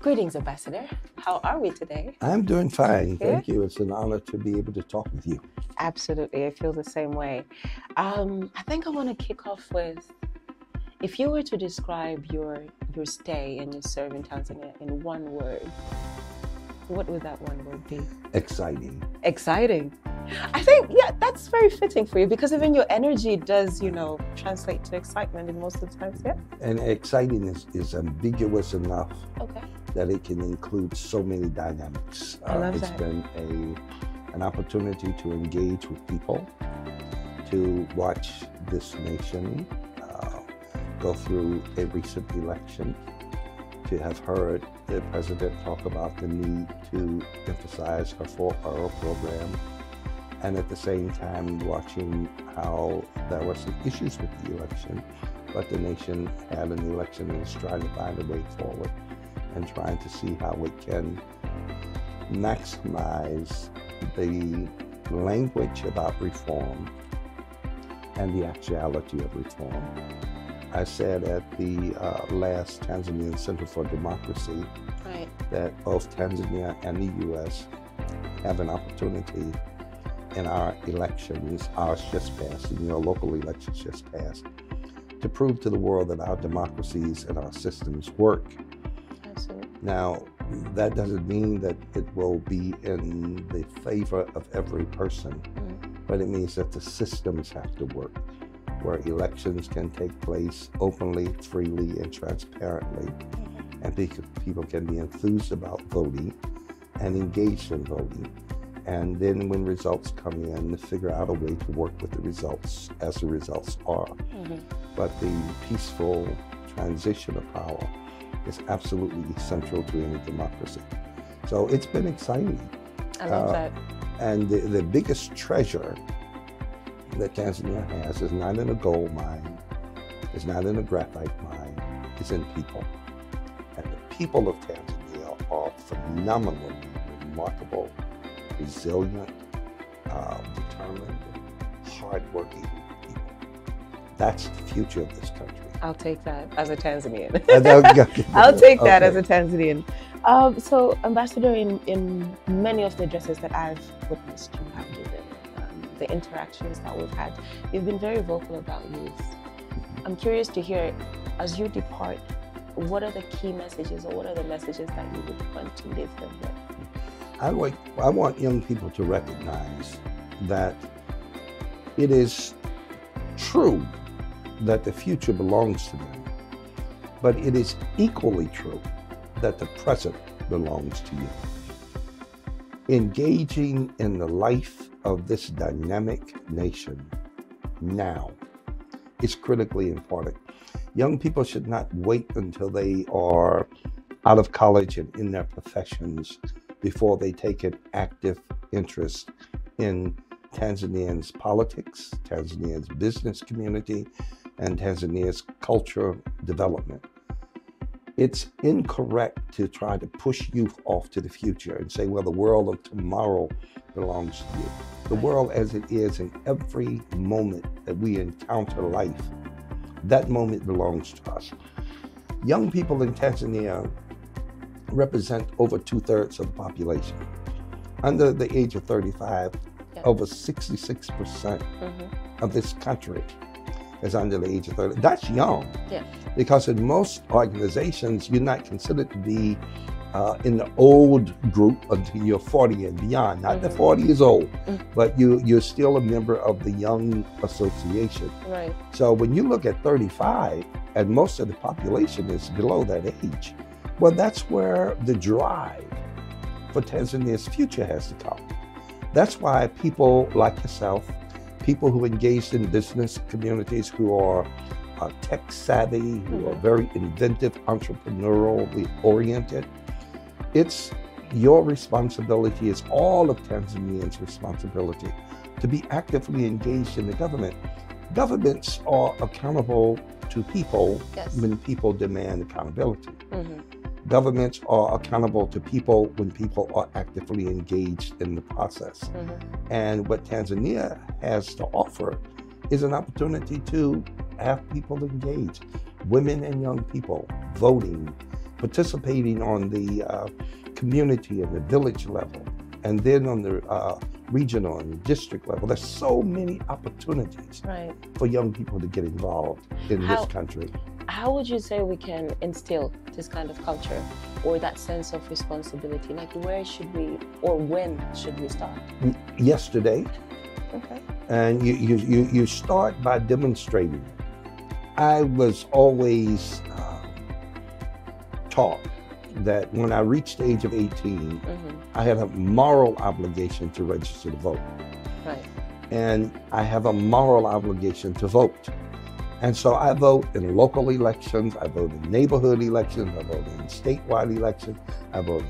Greetings, Ambassador. How are we today? I'm doing fine. Good. Thank you. It's an honor to be able to talk with you. Absolutely. I feel the same way. I think I want to kick off with, if you were to describe your stay and your serve in Tanzania in one word, what would that one word be? Exciting. Exciting. I think, yeah, that's very fitting for you because even your energy does, translate to excitement in most of the times, yeah? And exciting is ambiguous enough Okay. that it can include so many dynamics. I love It's that. been an opportunity to engage with people, to watch this nation go through a recent election, to have heard the president talk about the need to emphasize her 4R program, and at the same time watching how there were some issues with the election, but the nation had an election and is trying to find a way forward and trying to see how it can maximize the language about reform and the actuality of reform. I said at the last Tanzanian Center for Democracy Right. that both Tanzania and the U.S. have an opportunity in our elections, ours just passed, and your local elections just passed, to prove to the world that our democracies and our systems work. Absolutely. Now, that doesn't mean that it will be in the favor of every person, but it means that the systems have to work, where elections can take place openly, freely, and transparently, and people can be enthused about voting and engaged in voting. And then when results come in, to figure out a way to work with the results as the results are. But the peaceful transition of power is absolutely essential to any democracy. So it's been exciting. I love that. And the biggest treasure that Tanzania has is not in a gold mine, it's not in a graphite mine, it's in people. And the people of Tanzania are phenomenally remarkable, resilient, determined, hardworking people. That's the future of this country. I'll take that as a Tanzanian. Okay. I'll take that Okay. as a Tanzanian. So, Ambassador, in many of the addresses that I've witnessed you have given, the interactions that we've had, you've been very vocal about youth. I'm curious to hear, as you depart, what are the key messages or what are the messages that you would want to leave them with? I want young people to recognize that it is true that the future belongs to them, but it is equally true that the present belongs to you. Engaging in the life of this dynamic nation now is critically important. Young people should not wait until they are out of college and in their professions before they take an active interest in Tanzania's politics, Tanzania's business community, and Tanzania's cultural development. It's incorrect to try to push youth off to the future and say, well, the world of tomorrow belongs to you. The world as it is in every moment that we encounter life, that moment belongs to us. Young people in Tanzania represent over 2/3 of the population. Under the age of 35, over 66% of this country is under the age of 30. That's young. Yeah. Because in most organizations, you're not considered to be in the old group until you're 40 and beyond. Not that 40 is old, but you're still a member of the young association. Right. So when you look at 35, and most of the population is below that age, well, that's where the drive for Tanzania's future has to come. That's why people like yourself, people who engaged in business communities, who are tech savvy, who are very inventive, entrepreneurially oriented, it's your responsibility, it's all of Tanzanians' responsibility to be actively engaged in the government. Governments are accountable to people when people demand accountability. Governments are accountable to people when people are actively engaged in the process. And what Tanzania has to offer is an opportunity to have people engaged, women and young people voting, participating on the community and the village level, and then on the regional and district level. There's so many opportunities for young people to get involved in this country. How would you say we can instill this kind of culture or that sense of responsibility? Like, where should we, or when should we start? Yesterday. Okay. And you start by demonstrating. I was always taught that when I reached the age of 18, I had a moral obligation to register to vote. Right. And I have a moral obligation to vote. And so I vote in local elections, I vote in neighborhood elections, I vote in statewide elections, I vote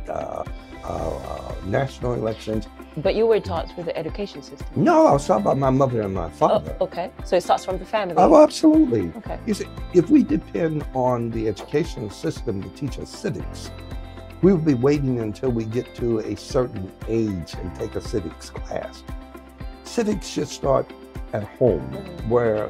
in national elections. But you were taught through the education system? No, I was taught by my mother and my father. Oh, okay. So it starts from the family? Oh, absolutely. Okay. You see, if we depend on the educational system to teach us civics, we will be waiting until we get to a certain age and take a civics class. Civics should start at home, where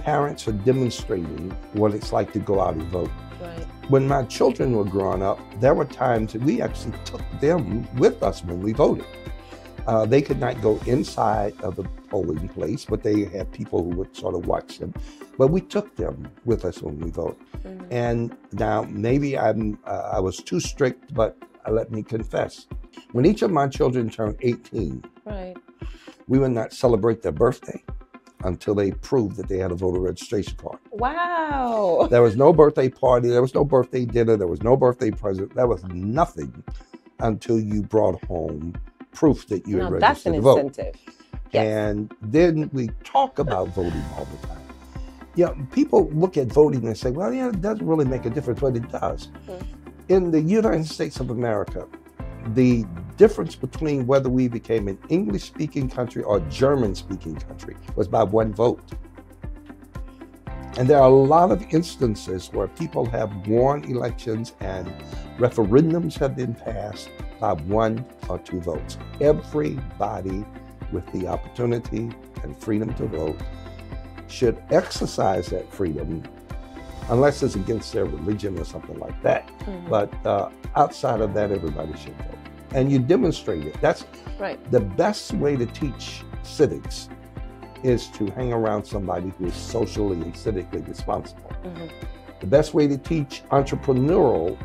parents are demonstrating what it's like to go out and vote. Right. When my children were growing up, there were times that we actually took them with us when we voted. They could not go inside of the polling place, but they had people who would sort of watch them. But we took them with us when we voted. And now maybe I was too strict, but let me confess. When each of my children turned 18, we would not celebrate their birthday until they proved that they had a voter registration card. Wow. There was no birthday party, there was no birthday dinner, there was no birthday present, there was nothing until you brought home proof that you had registered to vote. That's an incentive. Yes. And then we talk about voting all the time. Yeah, people look at voting and say, well, yeah, it doesn't really make a difference, but it does. In the United States of America, the difference between whether we became an English-speaking country or German-speaking country was by one vote. And there are a lot of instances where people have won elections and referendums have been passed by 1 or 2 votes. Everybody with the opportunity and freedom to vote should exercise that freedom, unless it's against their religion or something like that. But outside of that, everybody should vote. And you demonstrate it. That's the best way to teach civics, is to hang around somebody who is socially and civically responsible. The best way to teach entrepreneurial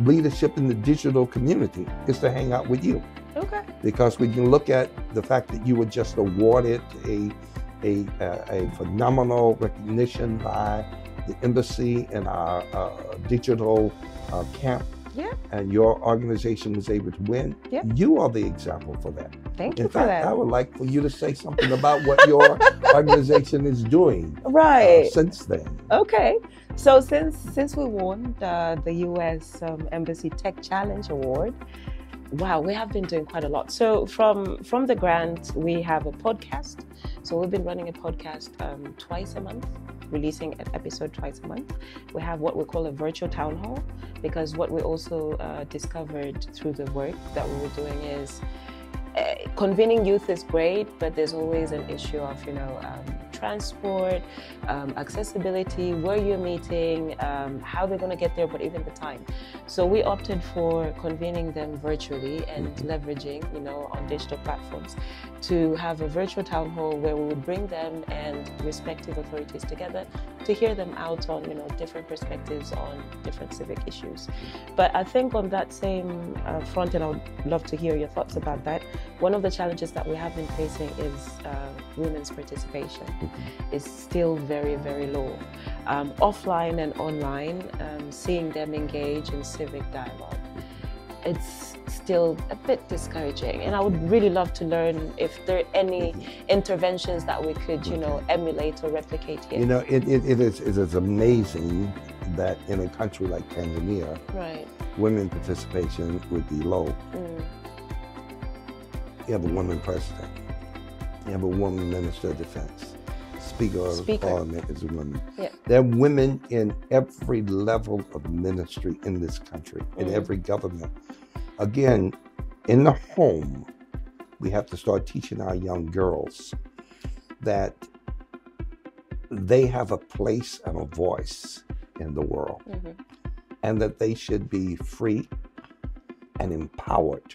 leadership in the digital community is to hang out with you. Okay. Because we can look at the fact that you were just awarded a phenomenal recognition by the embassy in our digital camp. Yeah. And your organization was able to win. Yeah. You are the example for that. Thank you In for fact, that. I would like for you to say something about what your organization is doing since then. Okay. So since we won the U.S. Embassy Tech Challenge Award, wow, we have been doing quite a lot. So from the grant, we have a podcast. So we've been running a podcast twice a month, releasing an episode twice a month. We have what we call a virtual town hall, because what we also discovered through the work that we were doing is convening youth is great, but there's always an issue of, transport, accessibility, where you're meeting, how they're going to get there, but even the time. So we opted for convening them virtually and leveraging, on digital platforms to have a virtual town hall where we would bring them and respective authorities together to hear them out on, different perspectives on different civic issues. But I think on that same front, and I would love to hear your thoughts about that, one of the challenges that we have been facing is women's participation is still very, very low. Offline and online, seeing them engage in civic dialogue, it's still a bit discouraging. And I would really love to learn if there are any interventions that we could, emulate or replicate here. It is amazing that in a country like Tanzania, women participation would be low. You have a woman president. You have a woman minister of defense. Speaker of Parliament is a woman. Yeah. There are women in every level of ministry in this country, in every government. Again, in the home, we have to start teaching our young girls that they have a place and a voice in the world. and that they should be free and empowered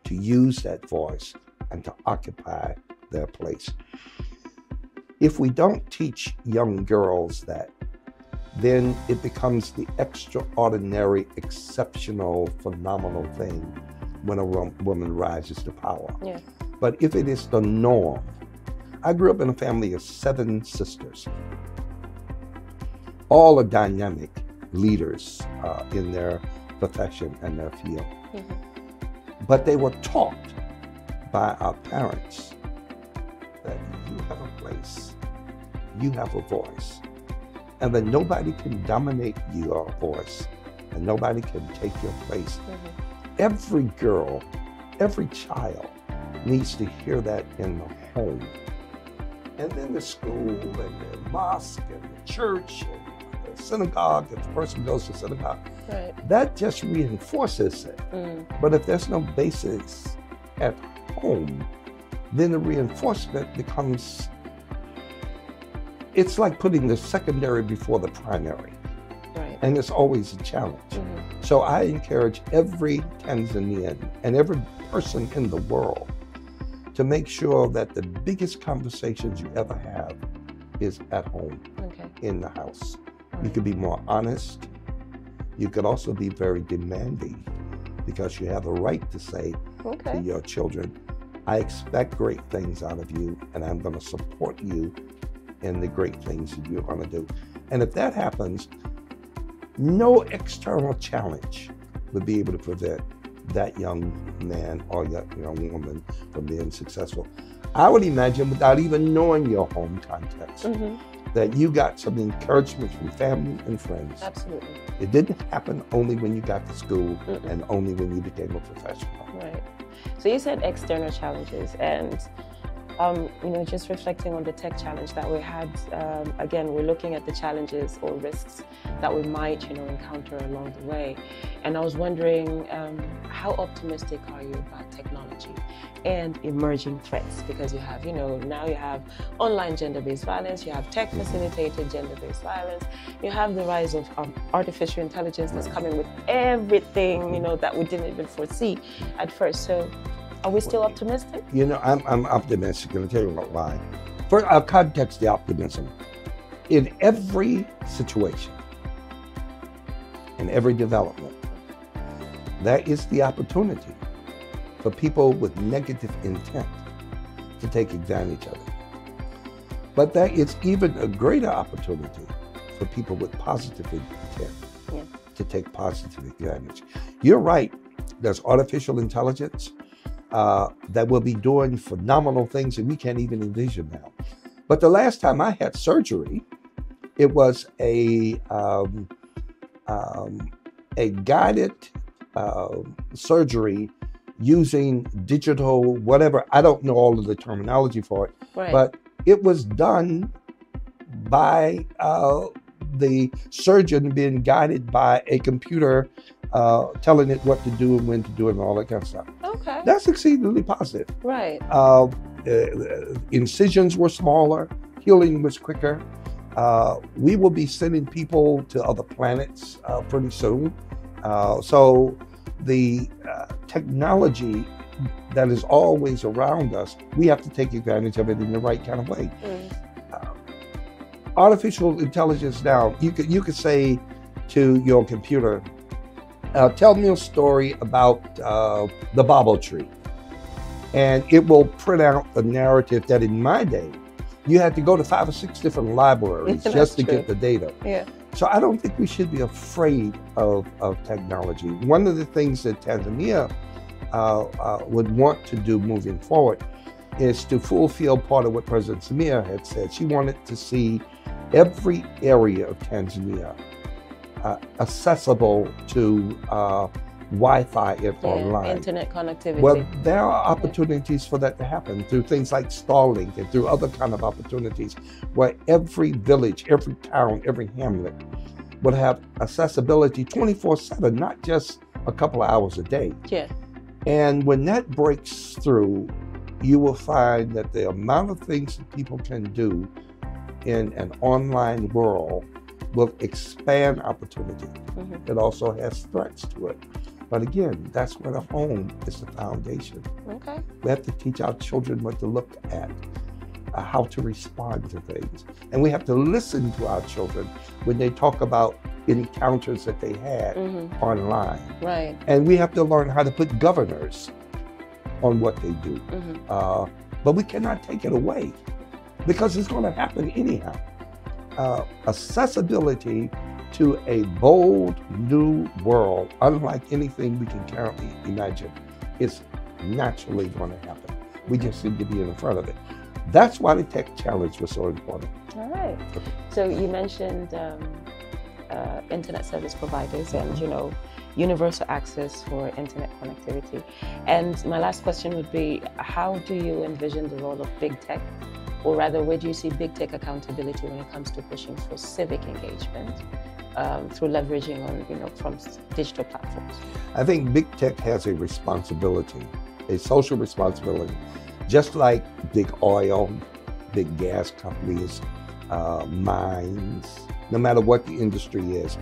to use that voice and to occupy their place. If we don't teach young girls that, then it becomes the extraordinary, exceptional, phenomenal thing when a woman rises to power. Yeah. But if it is the norm, I grew up in a family of 7 sisters. All are dynamic leaders in their profession and their field. Mm-hmm. But they were taught by our parents that you have a place, you have a voice, and that nobody can dominate your voice and nobody can take your place. Mm-hmm. Every girl, every child needs to hear that in the home. And then the school and the mosque and the church and the synagogue, if the person goes to synagogue, right, that just reinforces it. But if there's no basis at home, then the reinforcement becomes, it's like putting the secondary before the primary. right. And it's always a challenge. Mm-hmm. So I encourage every Tanzanian and every person in the world to make sure that the biggest conversations you ever have is at home, Okay. in the house. All You could be more honest. You could also be very demanding because you have a right to say Okay. to your children, I expect great things out of you and I'm going to support you in the great things that you're going to do. And if that happens, no external challenge would be able to prevent that young man or that young woman from being successful. I would imagine, without even knowing your home context, Mm-hmm. that you got some encouragement from family and friends. Absolutely. It didn't happen only when you got to school Mm-mm. and only when you became a professional. Right. So you said external challenges, and just reflecting on the tech challenge that we had. Again, we're looking at the challenges or risks that we might, encounter along the way. And I was wondering, how optimistic are you about technology and emerging threats? Because you have, now you have online gender-based violence, you have tech-facilitated gender-based violence, you have the rise of artificial intelligence that's coming with everything, that we didn't even foresee at first. So are we still optimistic? I'm optimistic, and I'll tell you why. First, I'll context the optimism. In every situation, in every development, there is the opportunity for people with negative intent to take advantage of it. But there is even a greater opportunity for people with positive intent to take positive advantage. You're right, there's artificial intelligence that will be doing phenomenal things that we can't even envision now. But the last time I had surgery, it was a guided surgery using digital, whatever. I don't know all of the terminology for it, Right. but it was done by the surgeon being guided by a computer, telling it what to do and when to do it and all that kind of stuff. Okay. That's exceedingly positive. Right. Incisions were smaller, healing was quicker. We will be sending people to other planets pretty soon. So the technology that is always around us, we have to take advantage of it in the right kind of way. Artificial intelligence now, you could say to your computer, tell me a story about the bobble tree. And it will print out the narrative that in my day, you had to go to 5 or 6 different libraries just to get the data. Yeah. So I don't think we should be afraid of technology. One of the things that Tanzania would want to do moving forward is to fulfill part of what President Samia had said. She wanted to see every area of Tanzania accessible to Wi-Fi and online. Internet connectivity. Well, there are opportunities for that to happen through things like Starlink and through other kind of opportunities where every village, every town, every hamlet would have accessibility 24/7, not just a couple of hours a day. Yeah. And when that breaks through, you will find that the amount of things that people can do in an online world will expand opportunity. Mm-hmm. It also has threats to it. But again, that's where the home is the foundation. Okay. We have to teach our children what to look at, how to respond to things. And we have to listen to our children when they talk about encounters that they had online. Right. And we have to learn how to put governors on what they do. But we cannot take it away because it's going to happen anyhow. Accessibility to a bold new world, unlike anything we can currently imagine, is naturally going to happen. We just need to be in front of it. That's why the tech challenge was so important. All right. So you mentioned internet service providers and, you know, universal access for internet connectivity. And my last question would be, how do you envision the role of big tech? Or rather, where do you see big tech accountability when it comes to pushing for civic engagement through leveraging on, you know, from digital platforms? I think big tech has a responsibility, a social responsibility, just like big oil, big gas companies, mines, no matter what the industry is.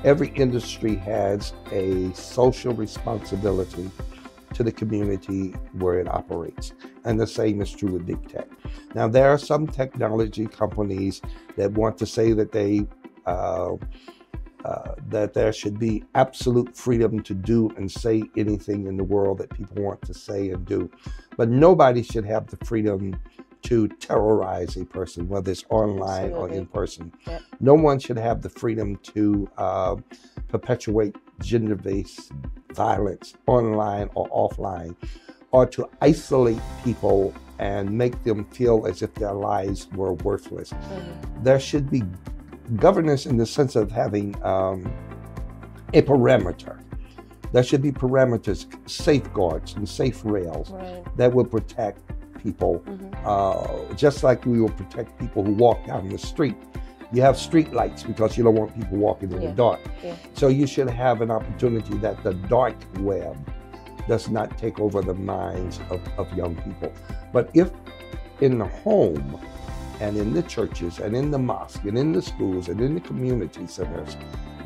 Every industry has a social responsibility to the community where it operates. And the same is true with big tech. Now, there are some technology companies that want to say that that there should be absolute freedom to do and say anything in the world that people want to say and do. But nobody should have the freedom to terrorize a person, whether it's online or in person. Yep. No one should have the freedom to perpetuate gender-based violence online or offline, or to isolate people and make them feel as if their lives were worthless. There should be governance in the sense of having a parameter. There should be parameters, safeguards, and safe rails that will protect people, just like we will protect people who walk down the street. You have street lights because you don't want people walking in the dark. So you should have an opportunity that the dark web does not take over the minds of young people. But if in the home and in the churches and in the mosque and in the schools and in the community centers,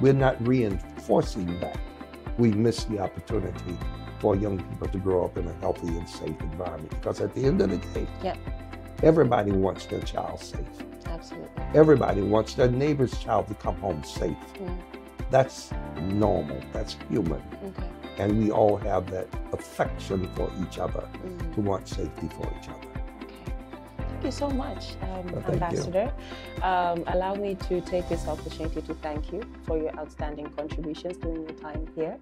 we're not reinforcing that, we miss the opportunity for young people to grow up in a healthy and safe environment. Because at the end of the day, everybody wants their child safe. Absolutely. Everybody wants their neighbor's child to come home safe. That's normal, that's human. And we all have that affection for each other to want safety for each other. Thank you so much, Ambassador. Allow me to take this opportunity to thank you for your outstanding contributions during your time here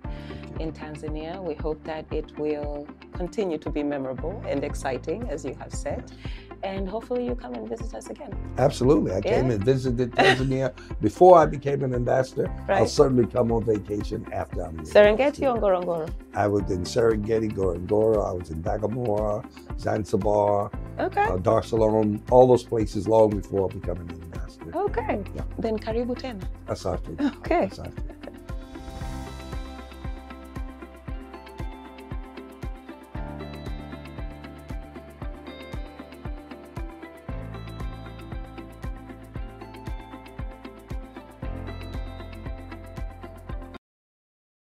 in Tanzania. We hope that it will continue to be memorable and exciting, as you have said. And hopefully you come and visit us again. Absolutely. I came and visited Tanzania before I became an ambassador. I'll certainly come on vacation after I'm here. Serengeti or Ngorongoro? I was in Serengeti, Ngorongoro. I was in Bagamoyo, Zanzibar, Dar es Salaam, all those places long before becoming an ambassador. Then karibu tena. Asante. Okay. Asante.